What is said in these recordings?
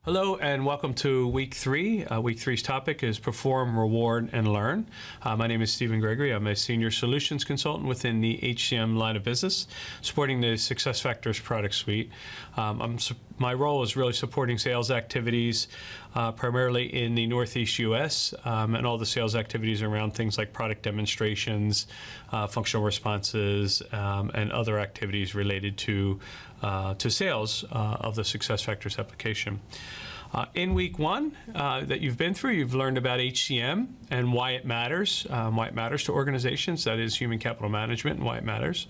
Hello and welcome to week three. Week three's topic is perform, reward, and learn. My name is Stephen Gregory. I'm a senior solutions consultant within the HCM line of business, supporting the SuccessFactors product suite. My role is really supporting sales activities, primarily in the Northeast U.S., and all the sales activities around things like product demonstrations, functional responses, and other activities related to sales of the SuccessFactors application. In week one that you've been through, you've learned about HCM and why it matters to organizations, that is human capital management, and why it matters.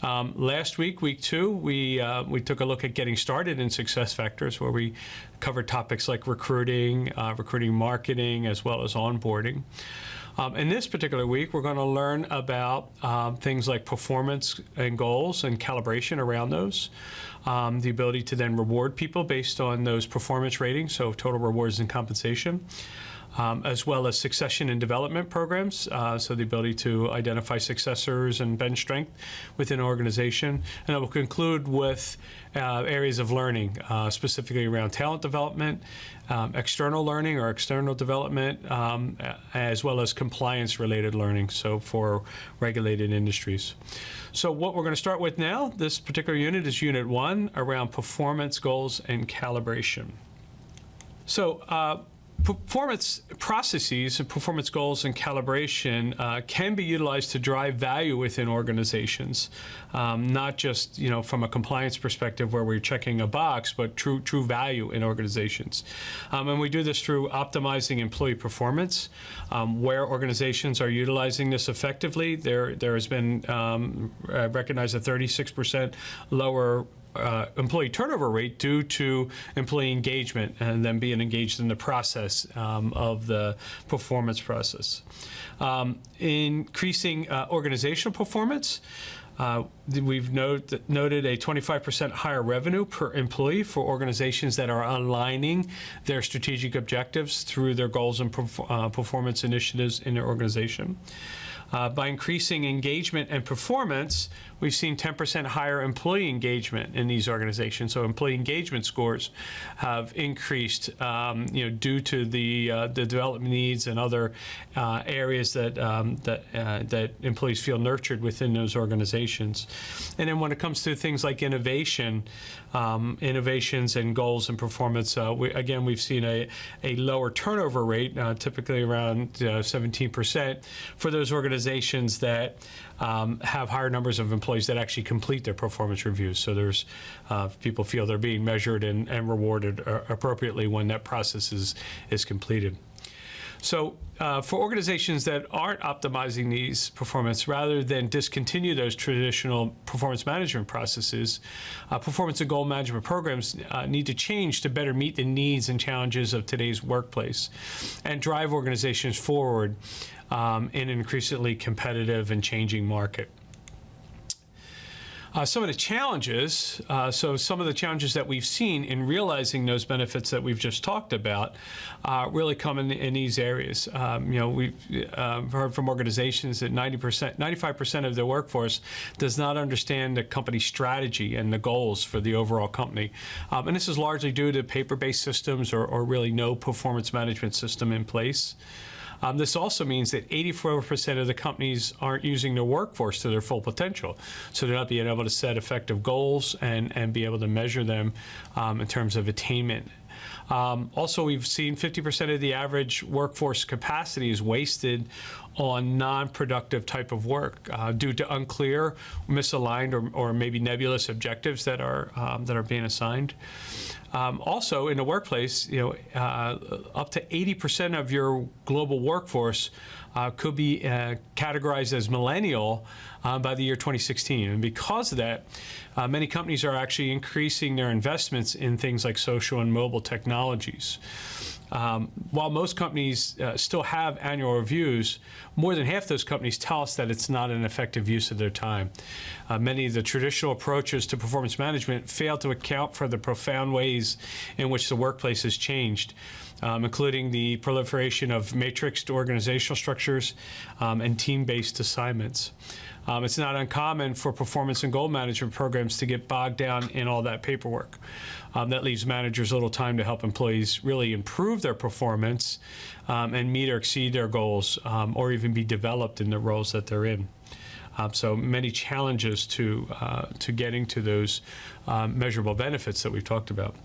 Last week, week two, we took a look at getting started in SuccessFactors, where we covered topics like recruiting, marketing, as well as onboarding. In this particular week, we're going to learn about things like performance and goals and calibration around those, the ability to then reward people based on those performance ratings, so total rewards and compensation, as well as succession and development programs, so the ability to identify successors and bench strength within an organization. And I will conclude with areas of learning, specifically around talent development, external learning or external development, as well as compliance-related learning, so for regulated industries. So what we're going to start with now, this particular unit is Unit 1, around performance goals and calibration. So performance processes and performance goals and calibration can be utilized to drive value within organizations, not just from a compliance perspective where we're checking a box, but true value in organizations. And we do this through optimizing employee performance. Where organizations are utilizing this effectively, there has been recognized a 36% lower employee turnover rate due to employee engagement and them being engaged in the process of the performance process. Increasing organizational performance, we've noted a 25% higher revenue per employee for organizations that are aligning their strategic objectives through their goals and performance initiatives in their organization. By increasing engagement and performance, we've seen 10% higher employee engagement in these organizations. So employee engagement scores have increased, due to the development needs and other areas that employees feel nurtured within those organizations. And then when it comes to things like innovations and goals and performance, we've seen a lower turnover rate, typically around 17%, for those organizations that have higher numbers of employees that actually complete their performance reviews. So there's people feel they're being measured and rewarded appropriately when that process is completed. So for organizations that aren't optimizing these performance, rather than discontinue those traditional performance management processes, performance and goal management programs need to change to better meet the needs and challenges of today's workplace and drive organizations forward in an increasingly competitive and changing market. Some of the challenges, some of the challenges that we've seen in realizing those benefits that we've just talked about really come in these areas. We've heard from organizations that 95% of their workforce does not understand the company strategy and the goals for the overall company. And this is largely due to paper-based systems or really no performance management system in place. This also means that 84% of the companies aren't using their workforce to their full potential. So they're not being able to set effective goals and be able to measure them in terms of attainment. Also, we've seen 50% of the average workforce capacity is wasted on non-productive type of work due to unclear, misaligned, or maybe nebulous objectives that are being assigned. Also, in the workplace, up to 80% of your global workforce could be categorized as millennial by the year 2016. And because of that, many companies are actually increasing their investments in things like social and mobile technologies. While most companies still have annual reviews, more than half those companies tell us that it's not an effective use of their time. Many of the traditional approaches to performance management fail to account for the profound ways in which the workplace has changed. including the proliferation of matrixed organizational structures and team-based assignments. It's not uncommon for performance and goal management programs to get bogged down in all that paperwork. That leaves managers little time to help employees really improve their performance and meet or exceed their goals, or even be developed in the roles that they're in. So many challenges to getting to those measurable benefits that we've talked about.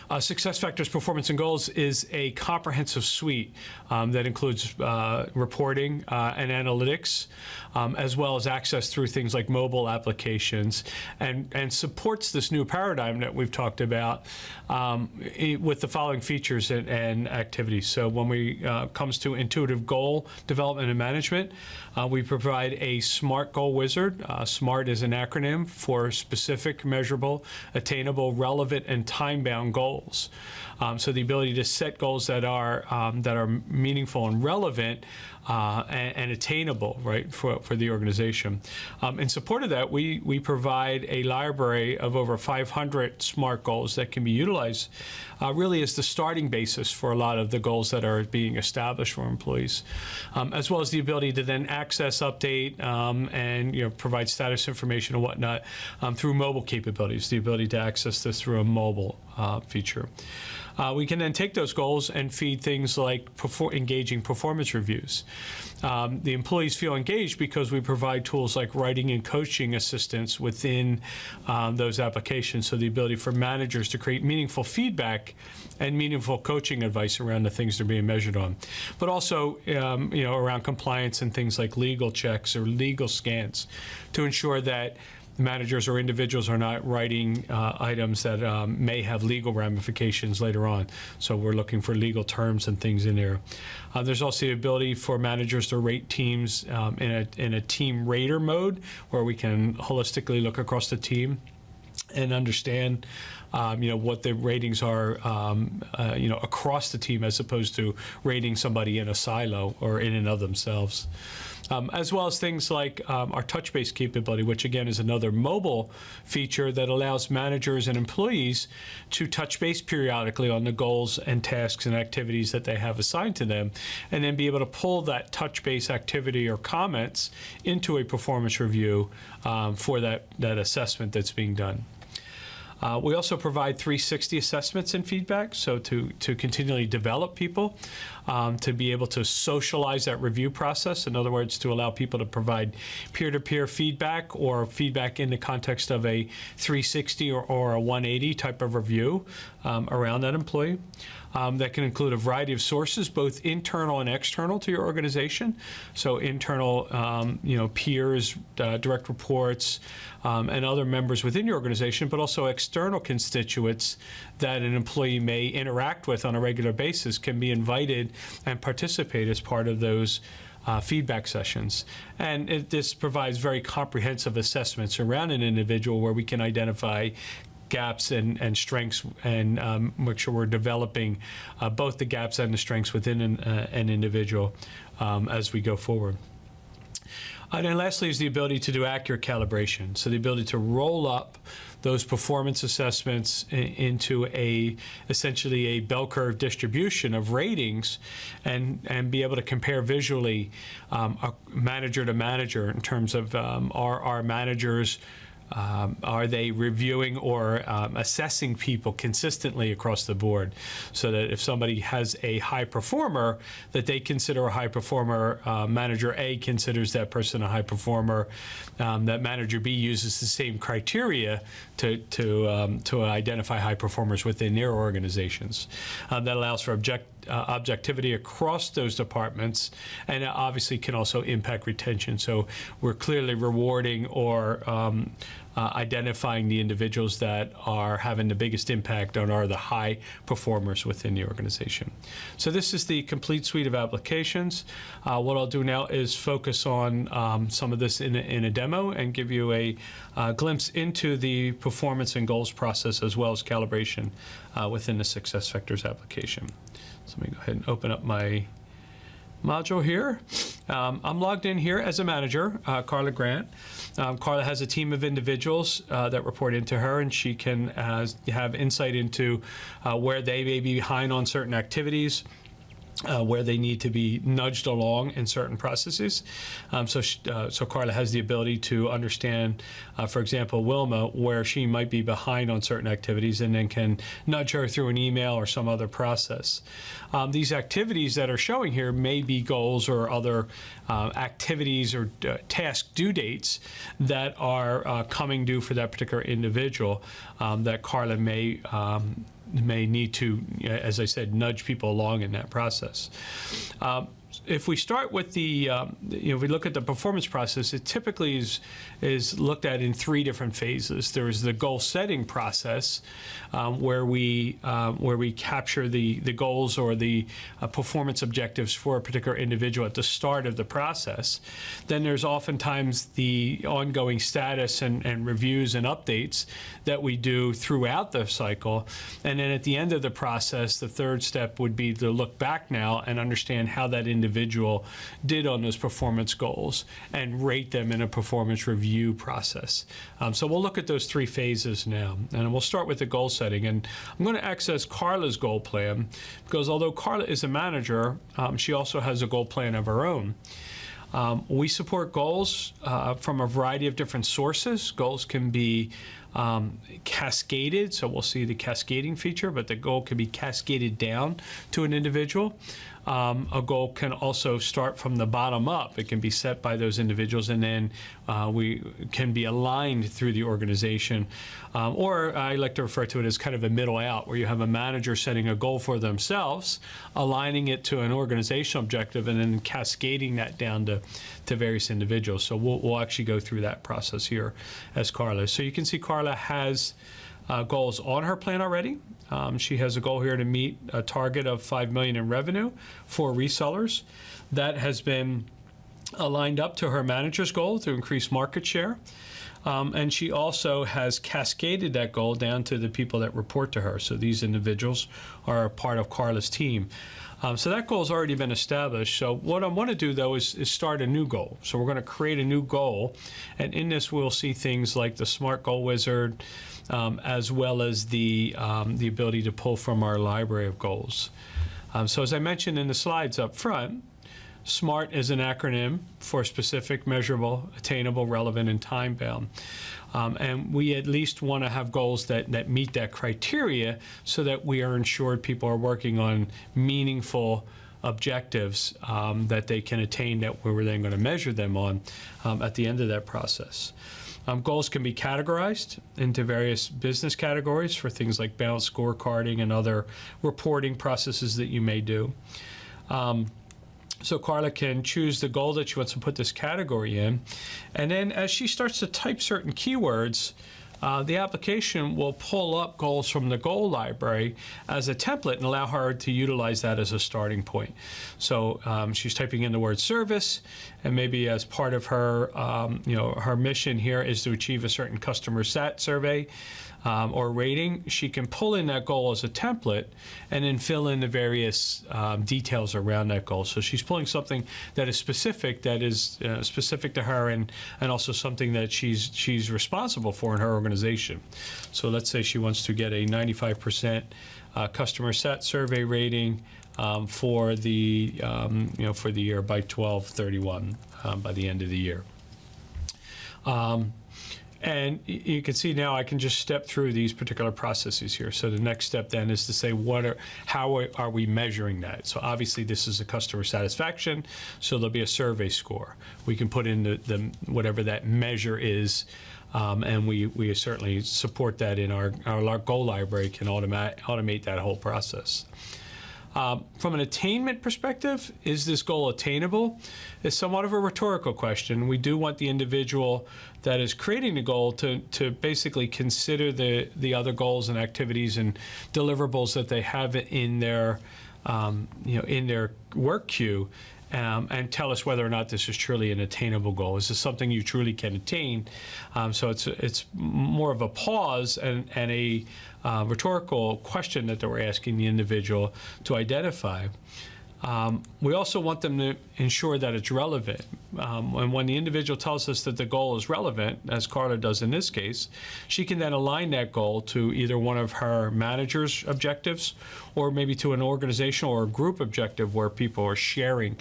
SuccessFactors Performance and Goals is a comprehensive suite that includes reporting and analytics, as well as access through things like mobile applications, and supports this new paradigm that we've talked about with the following features and activities. So when we comes to intuitive goal development and management, we provide a SMART goal wizard. SMART is an acronym for specific, measurable, attainable, relevant, and time-bound goals. So the ability to set goals that are meaningful and relevant and attainable, right, for the organization. In support of that, we provide a library of over 500 SMART goals that can be utilized really as the starting basis for a lot of the goals that are being established for employees, as well as the ability to then access, update, and provide status information and whatnot through mobile capabilities, the ability to access this through a mobile feature. We can then take those goals and feed things like engaging performance reviews. The employees feel engaged because we provide tools like writing and coaching assistance within those applications, so the ability for managers to create meaningful feedback and meaningful coaching advice around the things they're being measured on. But also around compliance and things like legal checks or legal scans to ensure that managers or individuals are not writing items that may have legal ramifications later on. So we're looking for legal terms and things in there. There's also the ability for managers to rate teams in a team rater mode, where we can holistically look across the team and understand what the ratings are across the team, as opposed to rating somebody in a silo or in and of themselves. As well as things like our touch-based capability, which again is another mobile feature that allows managers and employees to touch base periodically on the goals and tasks and activities that they have assigned to them, and then be able to pull that touch-base activity or comments into a performance review for that assessment that's being done. We also provide 360 assessments and feedback, so to continually develop people, to be able to socialize that review process. In other words, to allow people to provide peer-to-peer feedback or feedback in the context of a 360 or a 180 type of review around that employee. That can include a variety of sources, both internal and external to your organization. So internal, peers, direct reports, and other members within your organization, but also external constituents that an employee may interact with on a regular basis can be invited and participate as part of those feedback sessions. And this provides very comprehensive assessments around an individual, where we can identify gaps and strengths, and make sure we're developing both the gaps and the strengths within an individual as we go forward. And then lastly is the ability to do accurate calibration. So the ability to roll up those performance assessments into essentially a bell curve distribution of ratings, and be able to compare visually manager to manager in terms of are our managers, are they reviewing or assessing people consistently across the board, so that if somebody has a high performer that they consider a high performer, manager A considers that person a high performer, that manager B uses the same criteria to identify high performers within their organizations. That allows for objectivity across those departments, and it obviously can also impact retention. So we're clearly rewarding or identifying the individuals that are having the biggest impact and are the high performers within the organization. So this is the complete suite of applications. What I'll do now is focus on some of this in a demo, and give you a glimpse into the performance and goals process, as well as calibration within the SuccessFactors application. So let me go ahead and open up my module here. I'm logged in here as a manager, Carla Grant. Carla has a team of individuals that report into her, and she can have insight into where they may be behind on certain activities, where they need to be nudged along in certain processes. So Carla has the ability to understand, for example, Wilma, where she might be behind on certain activities, and then can nudge her through an email or some other process. These activities that are showing here may be goals or other activities or task due dates that are coming due for that particular individual that Carla may need to, as I said, nudge people along in that process. If we start with the, if we look at the performance process, it typically is looked at in 3 different phases. There's the goal setting process, where we capture the goals or the performance objectives for a particular individual at the start of the process. Then there's oftentimes the ongoing status and reviews and updates that we do throughout the cycle. And then at the end of the process, the 3rd step would be to look back now and understand how that individual did on those performance goals and rate them in a performance review process. So we'll look at those 3 phases now, and we'll start with the goal setting. And I'm going to access Carla's goal plan because although Carla is a manager, she also has a goal plan of her own. We support goals from a variety of different sources. Goals can be cascaded, so we'll see the cascading feature, but the goal can be cascaded down to an individual. A goal can also start from the bottom up. It can be set by those individuals, and then we can be aligned through the organization. Or I like to refer to it as kind of a middle out, where you have a manager setting a goal for themselves, aligning it to an organizational objective, and then cascading that down to various individuals. So we'll actually go through that process here as Carla. So you can see Carla has goals on her plan already. She has a goal here to meet a target of $5 million in revenue for resellers. That has been aligned up to her manager's goal to increase market share. And she also has cascaded that goal down to the people that report to her. So these individuals are a part of Carla's team. So that goal has already been established. So what I want to do, though, is start a new goal. So we're going to create a new goal. And in this, we'll see things like the Smart Goal Wizard, as well as the ability to pull from our library of goals. So as I mentioned in the slides up front, SMART is an acronym for specific, measurable, attainable, relevant, and time-bound. And we at least want to have goals that meet that criteria so that we are ensured people are working on meaningful objectives that they can attain, that we're then going to measure them on at the end of that process. Goals can be categorized into various business categories for things like balanced scorecarding and other reporting processes that you may do. So Carla can choose the goal that she wants to put this category in. And then as she starts to type certain keywords, the application will pull up goals from the goal library as a template and allow her to utilize that as a starting point. So she's typing in the word service, and maybe as part of her, her mission here is to achieve a certain customer sat survey or rating. She can pull in that goal as a template and then fill in the various details around that goal. So she's pulling something that is specific to her, and also something that she's responsible for in her organization. So let's say she wants to get a 95% customer sat survey rating for the year by 12/31 by the end of the year. And you can see now I can just step through these particular processes here. So the next step then is to say, how are we measuring that? So obviously this is a customer satisfaction, so there'll be a survey score. We can put in the whatever that measure is, and we certainly support that in our goal library, can automate that whole process. From an attainment perspective, is this goal attainable? It's somewhat of a rhetorical question. We do want the individual that is creating the goal to basically consider the other goals and activities and deliverables that they have in their in their work queue, and tell us whether or not this is truly an attainable goal. Is this something you truly can attain? So it's more of a pause and a rhetorical question that we're asking the individual to identify. We also want them to ensure that it's relevant. And when the individual tells us that the goal is relevant, as Carla does in this case, she can then align that goal to either one of her manager's objectives or maybe to an organizational or a group objective where people are sharing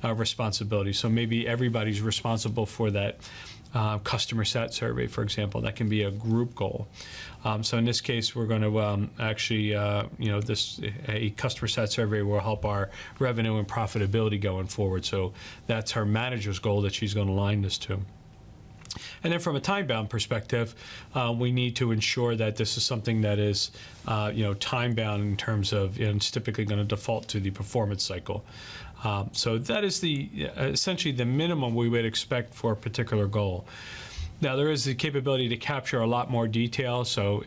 responsibility. So maybe everybody's responsible for that customer sat survey, for example. That can be a group goal. So in this case, we're going to actually, a customer sat survey will help our revenue and profitability going forward. So that's her manager's goal that she's going to align this to. And then from a time-bound perspective, we need to ensure that this is something that is, time-bound in terms of, it's typically going to default to the performance cycle. So that is essentially the minimum we would expect for a particular goal. Now, there is the capability to capture a lot more detail, so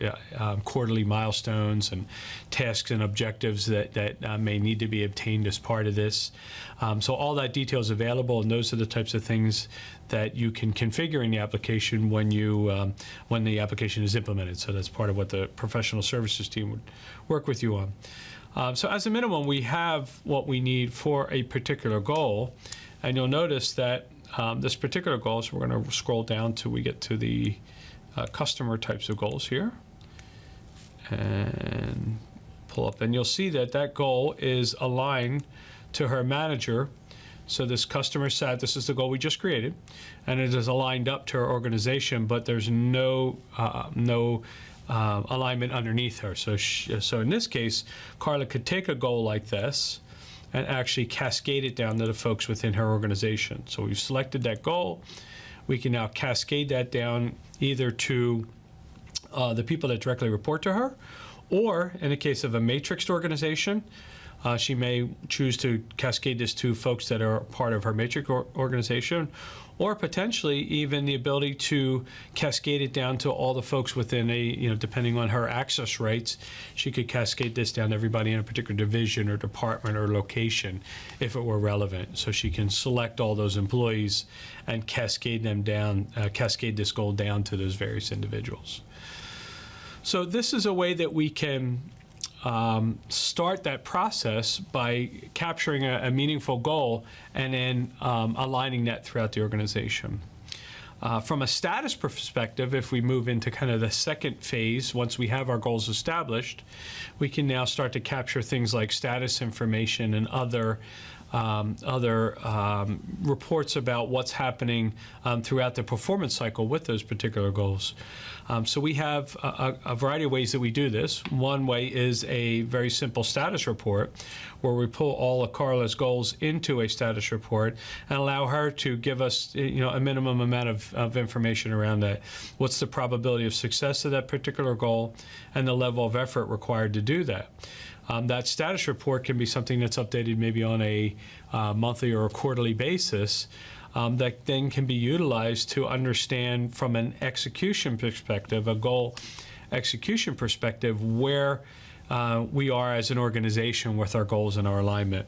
quarterly milestones and tasks and objectives that may need to be obtained as part of this. So all that detail is available, and those are the types of things that you can configure in the application when the application is implemented. So that's part of what the professional services team would work with you on. So as a minimum, we have what we need for a particular goal, and you'll notice that this particular goal, so we're going to scroll down till we get to the customer types of goals here and pull up, and you'll see that that goal is aligned to her manager. So this customer sat, this is the goal we just created, and it is aligned up to her organization, but there's no alignment underneath her. So in this case, Carla could take a goal like this and actually cascade it down to the folks within her organization. So we've selected that goal. We can now cascade that down either to the people that directly report to her, or in the case of a matrixed organization, she may choose to cascade this to folks that are part of her matrix organization, or potentially even the ability to cascade it down to all the folks within depending on her access rights, she could cascade this down to everybody in a particular division or department or location if it were relevant. So she can select all those employees and cascade them down, cascade this goal down to those various individuals. So this is a way that we can start that process by capturing a meaningful goal and then aligning that throughout the organization. From a status perspective, if we move into kind of the second phase, once we have our goals established, we can now start to capture things like status information and other reports about what's happening throughout the performance cycle with those particular goals. So we have a variety of ways that we do this. One way is a very simple status report where we pull all of Carla's goals into a status report and allow her to give us a minimum amount of information around that. What's the probability of success of that particular goal and the level of effort required to do that. That status report can be something that's updated maybe on a monthly or a quarterly basis that then can be utilized to understand from an execution perspective, a goal execution perspective, where we are as an organization with our goals and our alignment.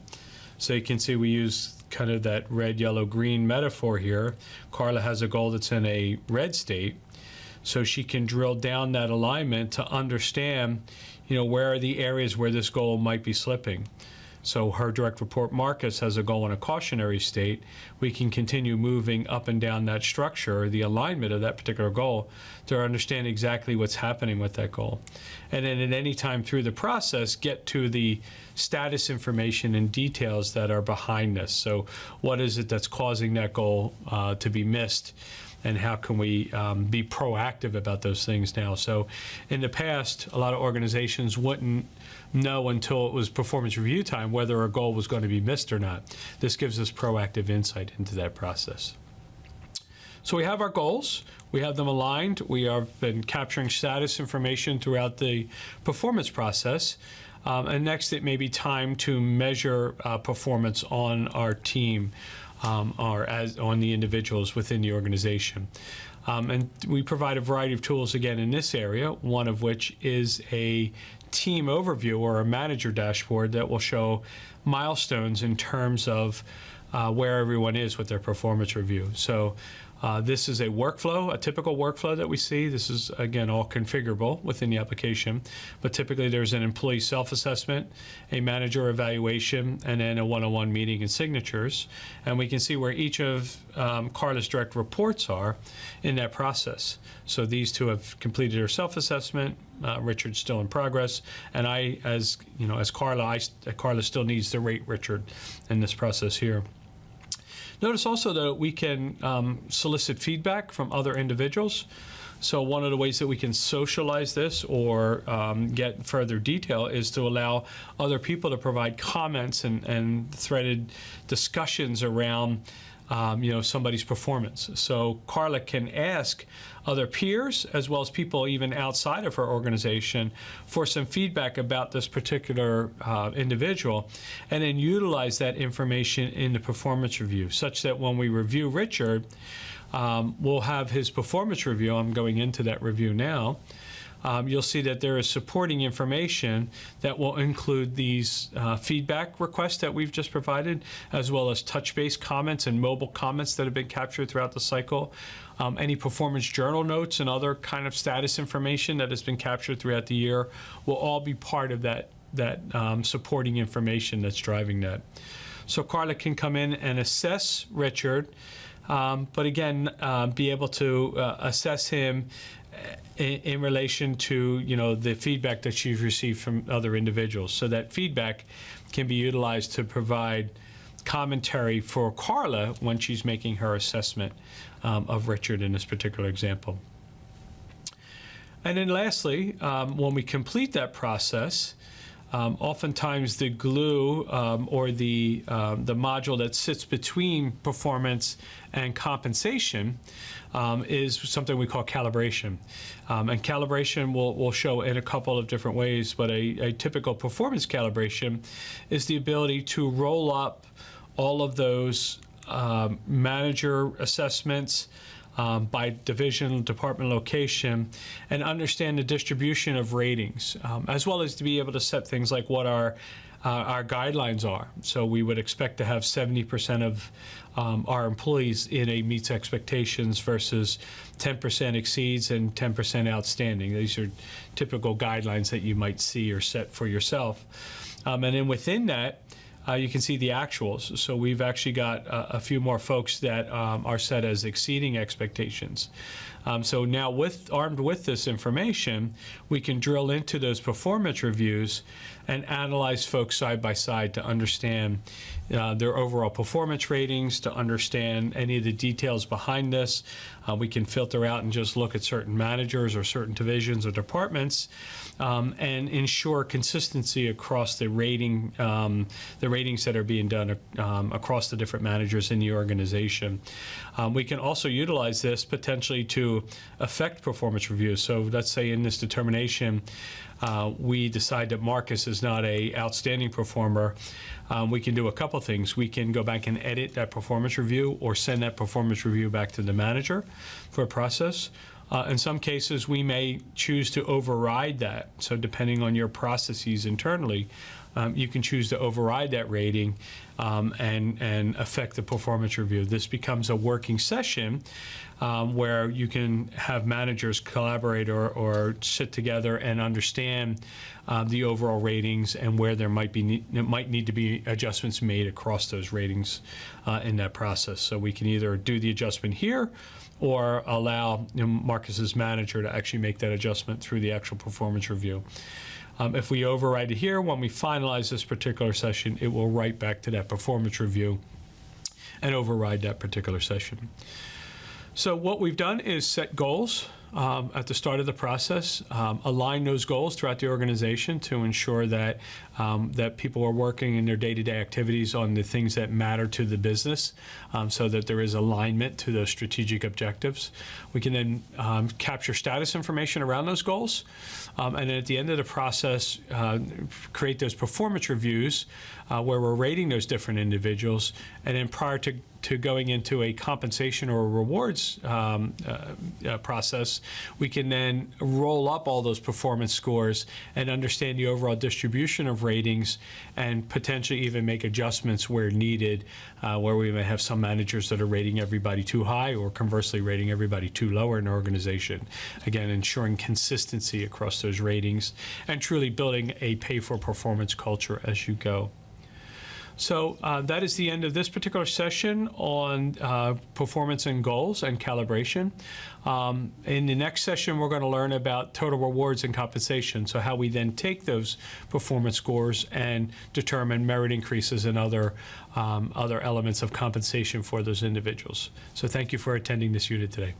So you can see we use kind of that red, yellow, green metaphor here. Carla has a goal that's in a red state, so she can drill down that alignment to understand where are the areas where this goal might be slipping. So her direct report Marcus has a goal in a cautionary state. We can continue moving up and down that structure, the alignment of that particular goal, to understand exactly what's happening with that goal. And then at any time through the process, get to the status information and details that are behind this. So what is it that's causing that goal to be missed? And how can we be proactive about those things now? So in the past, a lot of organizations wouldn't know until it was performance review time whether a goal was going to be missed or not. This gives us proactive insight into that process. So we have our goals. We have them aligned. We have been capturing status information throughout the performance process. And next, it may be time to measure performance on our team. Or on the individuals within the organization. And we provide a variety of tools again in this area, one of which is a team overview or a manager dashboard that will show milestones in terms of where everyone is with their performance review. So this is a workflow, a typical workflow that we see. This is, again, all configurable within the application, but typically there's an employee self-assessment, a manager evaluation, and then a one-on-one meeting and signatures. And we can see where each of Carla's direct reports are in that process. So these two have completed their self-assessment. Richard's still in progress, and I, as Carla, Carla still needs to rate Richard in this process here. Notice also that we can solicit feedback from other individuals. So one of the ways that we can socialize this or get further detail is to allow other people to provide comments and threaded discussions around somebody's performance. So Carla can ask other peers, as well as people even outside of her organization, for some feedback about this particular individual, and then utilize that information in the performance review, such that when we review Richard, we'll have his performance review. I'm going into that review now. You'll see that there is supporting information that will include these feedback requests that we've just provided, as well as touch-based comments and mobile comments that have been captured throughout the cycle. Any performance journal notes and other kind of status information that has been captured throughout the year will all be part of that supporting information that's driving that. So Carla can come in and assess Richard, but again, be able to assess him in relation to the feedback that she's received from other individuals. So that feedback can be utilized to provide commentary for Carla when she's making her assessment of Richard in this particular example. And then lastly, when we complete that process, oftentimes the glue or the module that sits between performance and compensation is something we call calibration. And calibration will show in a couple of different ways, but a typical performance calibration is the ability to roll up all of those manager assessments by division, department, location, and understand the distribution of ratings, as well as to be able to set things like what our guidelines are. So we would expect to have 70% of our employees in a meets expectations versus 10% exceeds and 10% outstanding. These are typical guidelines that you might see or set for yourself. And then within that, you can see the actuals. So we've actually got a few more folks that are set as exceeding expectations. So now armed with this information, we can drill into those performance reviews and analyze folks side by side to understand their overall performance ratings, to understand any of the details behind this. We can filter out and just look at certain managers or certain divisions or departments and ensure consistency across the ratings that are being done across the different managers in the organization. We can also utilize this potentially to affect performance reviews. So let's say in this determination, we decide that Marcus is not an outstanding performer. We can do a couple things. We can go back and edit that performance review or send that performance review back to the manager for a process. In some cases, we may choose to override that. So depending on your processes internally, you can choose to override that rating and affect the performance review. This becomes a working session where you can have managers collaborate or sit together and understand the overall ratings and where there might need to be adjustments made across those ratings in that process. So we can either do the adjustment here or allow Marcus's manager to actually make that adjustment through the actual performance review. If we override it here, when we finalize this particular session, it will write back to that performance review and override that particular session. So what we've done is set goals at the start of the process, align those goals throughout the organization to ensure that that people are working in their day-to-day activities on the things that matter to the business, so that there is alignment to those strategic objectives. We can then capture status information around those goals, and then at the end of the process, create those performance reviews where we're rating those different individuals, and then prior to to going into a compensation or a rewards process, we can then roll up all those performance scores and understand the overall distribution of ratings and potentially even make adjustments where needed, where we may have some managers that are rating everybody too high or conversely rating everybody too low in an organization. Again, ensuring consistency across those ratings and truly building a pay-for-performance culture as you go. So that is the end of this particular session on performance and goals and calibration. In the next session, we're going to learn about total rewards and compensation, so how we then take those performance scores and determine merit increases and other elements of compensation for those individuals. So thank you for attending this unit today.